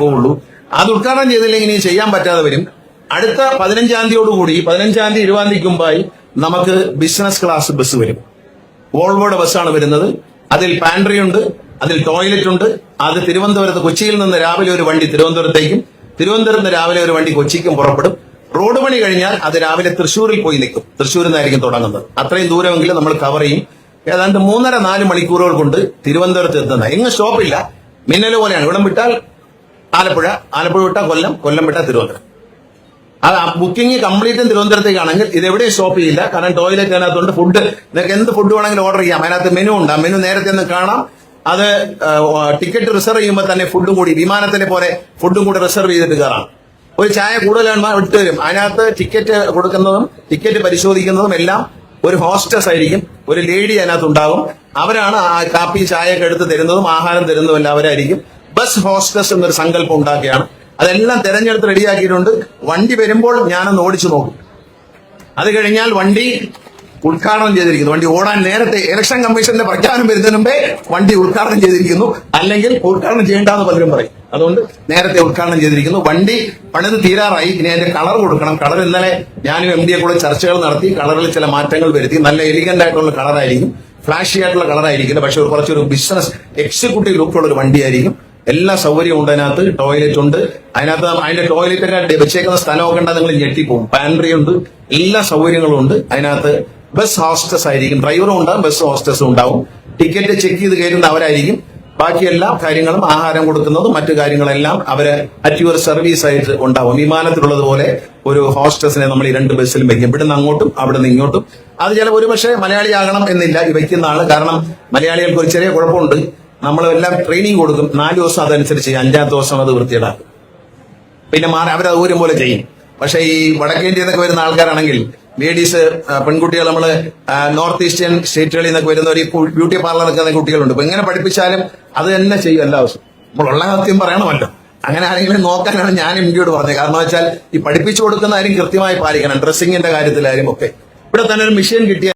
പോവുള്ളൂ. അത് ഉദ്ഘാടനം ചെയ്തില്ലെങ്കിൽ ഇനി ചെയ്യാൻ പറ്റാതെ വരും. അടുത്ത 15-ാം തീയതിയോടുകൂടി 15-ാം തീയതി 20-ാം തീയതിക്ക് മുമ്പായി നമുക്ക് ബിസിനസ് ക്ലാസ് ബസ് വരും. വോൾവോയുടെ ബസ്സാണ് വരുന്നത്. അതിൽ പാൻട്രി ഉണ്ട്, അതിൽ ടോയ്ലറ്റ് ഉണ്ട്. അത് തിരുവനന്തപുരത്ത് കൊച്ചിയിൽ നിന്ന് രാവിലെ ഒരു വണ്ടി തിരുവനന്തപുരത്തേക്കും തിരുവനന്തപുരത്ത് നിന്ന് രാവിലെ ഒരു വണ്ടി കൊച്ചിക്കും പുറപ്പെടും. റോഡ് പണി കഴിഞ്ഞാൽ അത് രാവിലെ തൃശ്ശൂരിൽ പോയി നിൽക്കും. തൃശ്ശൂരിൽ നിന്നായിരിക്കും തുടങ്ങുന്നത്. അത്രയും ദൂരമെങ്കിലും നമ്മൾ കവർ ചെയ്യും. ഏതാണ്ട് 3.5-4 മണിക്കൂറുകൾ കൊണ്ട് തിരുവനന്തപുരത്ത് എത്തുന്ന എങ്ങും സ്റ്റോപ്പില്ല. മിന്നൽ പോലെയാണ്. ഇവിടം വിട്ടാൽ ആലപ്പുഴ, ആലപ്പുഴ വിട്ടാൽ കൊല്ലം, കൊല്ലം വിട്ടാൽ തിരുവനന്തപുരം. അത് ബുക്കിംഗ് കംപ്ലീറ്റും തിരുവനന്തപുരത്തേക്കാണെങ്കിൽ ഇത് എവിടെയും സ്റ്റോപ്പ് ചെയ്യില്ല. കാരണം ടോയ്ലറ്റ് അതിനകത്തുണ്ട്. ഫുഡ് നിങ്ങൾക്ക് എന്ത് ഫുഡ് വേണമെങ്കിലും ഓർഡർ ചെയ്യാം. അതിനകത്ത് മെനു ഉണ്ട്. ആ മെനു നേരത്തെ ഒന്ന് കാണാം. അത് ടിക്കറ്റ് റിസർവ് ചെയ്യുമ്പോൾ തന്നെ ഫുഡും കൂടി വിമാനത്തിലെ പോലെ ഫുഡും കൂടി റിസർവ് ചെയ്തിട്ട് കയറാം. ഒരു ചായ കൂടുതലാണ് വിട്ടു തരും. അതിനകത്ത് ടിക്കറ്റ് കൊടുക്കുന്നതും ടിക്കറ്റ് പരിശോധിക്കുന്നതും എല്ലാം ഒരു ഹോസ്റ്റസ് ആയിരിക്കും. ഒരു ലേഡി അതിനകത്ത് ഉണ്ടാകും. അവരാണ് ആ കാപ്പി ചായയൊക്കെ എടുത്ത് തരുന്നതും ആഹാരം തരുന്നതും എല്ലാം അവരായിരിക്കും. ബസ് ഹോസ്റ്റസ് എന്നൊരു സങ്കല്പം ഉണ്ടാക്കുകയാണ്. അതെല്ലാം തെരഞ്ഞെടുത്ത് റെഡിയാക്കിയിട്ടുണ്ട്. വണ്ടി വരുമ്പോൾ ഞാനൊന്ന് ഓടിച്ചു നോക്കും. അത് കഴിഞ്ഞാൽ വണ്ടി ഉദ്ഘാടനം ചെയ്തിരിക്കുന്നു. വണ്ടി ഓടാൻ നേരത്തെ ഇലക്ഷൻ കമ്മീഷന്റെ പ്രഖ്യാപനം വരുന്നതിന് മുമ്പേ വണ്ടി ഉദ്ഘാടനം ചെയ്തിരിക്കുന്നു. അല്ലെങ്കിൽ ഉദ്ഘാടനം ചെയ്യേണ്ടെന്ന് പലരും പറയും. അതുകൊണ്ട് നേരത്തെ ഉദ്ഘാടനം ചെയ്തിരിക്കുന്നു. വണ്ടി പണിത് തീരാറായി. ഇനി അതിന്റെ കളർ കൊടുക്കണം. കളർ ഇന്നലെ ഞാനും MD കൂടെ ചർച്ചകൾ നടത്തി. കളറിൽ ചില മാറ്റങ്ങൾ വരുത്തി. നല്ല എലിഗന്റ് ആയിട്ടുള്ള കളറായിരിക്കും. ഫ്ലാഷി ആയിട്ടുള്ള കളറായിരിക്കില്ല. പക്ഷെ കുറച്ചൊരു ബിസിനസ് എക്സിക്യൂട്ടീവ് ലുക്കുള്ള ഒരു വണ്ടിയായിരിക്കും. എല്ലാ സൗകര്യവും ഉണ്ട്. അതിനകത്ത് ടോയ്ലറ്റ് ഉണ്ട്. അതിന്റെ ടോയ്ലറ്റൊക്കെ വെച്ചേക്കുന്ന സ്ഥലമൊക്കെ ഉണ്ട്. നിങ്ങൾ ഞെട്ടിപ്പോകും. പാൻട്രി ഉണ്ട്. എല്ലാ സൗകര്യങ്ങളും ഉണ്ട്. അതിനകത്ത് ബസ് ഹോസ്റ്റസ് ആയിരിക്കും. ഡ്രൈവറും ഉണ്ടാവും, ബസ് ഹോസ്റ്റസും ഉണ്ടാവും. ടിക്കറ്റ് ചെക്ക് ചെയ്ത് കയറുന്ന അവരായിരിക്കും. ബാക്കി എല്ലാ കാര്യങ്ങളും ആഹാരം കൊടുക്കുന്നതും മറ്റു കാര്യങ്ങളെല്ലാം അവര് അറ്റ് യുവർ സർവീസ് ആയിട്ട് ഉണ്ടാവും. വിമാനത്തിലുള്ളതുപോലെ ഒരു ഹോസ്റ്റസിനെ നമ്മൾ ഈ 2 ബസ്സിലും വെക്കും. ഇവിടുന്ന് അങ്ങോട്ടും അവിടെ നിന്ന് ഇങ്ങോട്ടും. അത് ചില ഒരുപക്ഷെ മലയാളിയാകണം എന്നില്ല ഈ വയ്ക്കുന്ന ആള്. കാരണം മലയാളികൾക്ക് ഒരു ചെറിയ കുഴപ്പമുണ്ട്. നമ്മളെല്ലാം ട്രെയിനിങ് കൊടുക്കും. 4 ദിവസം അതനുസരിച്ച് ചെയ്യും. 5-ാമത്തെ ദിവസം അത് വൃത്തിയിടാക്കും. പിന്നെ അവരത് ഊരും പോലെ ചെയ്യും. പക്ഷെ ഈ വടക്കേന്ത്യയിൽ നിന്നൊക്കെ വരുന്ന ആൾക്കാരാണെങ്കിൽ ലേഡീസ്, പെൺകുട്ടികൾ, നമ്മള് നോർത്ത് ഈസ്റ്റേൺ സ്റ്റേറ്റുകളിൽ നിന്നൊക്കെ വരുന്ന ഒരു ബ്യൂട്ടി പാർലർ നിൽക്കുന്ന കുട്ടികളുണ്ട്. ഇപ്പൊ എങ്ങനെ പഠിപ്പിച്ചാലും അത് തന്നെ ചെയ്യും എല്ലാ ദിവസവും. നമ്മളുള്ള സത്യം പറയണമല്ലോ. അങ്ങനെ ആരെങ്കിലും നോക്കാനാണ് ഞാൻ MDയോട് പറഞ്ഞത്. കാരണം വെച്ചാൽ ഈ പഠിപ്പിച്ചു കൊടുക്കുന്ന കാര്യം കൃത്യമായി പാലിക്കണം. ഡ്രസ്സിങ്ങിന്റെ കാര്യത്തിലായാലും ഒക്കെ. ഇവിടെ തന്നെ ഒരു മെഷീൻ കിട്ടിയ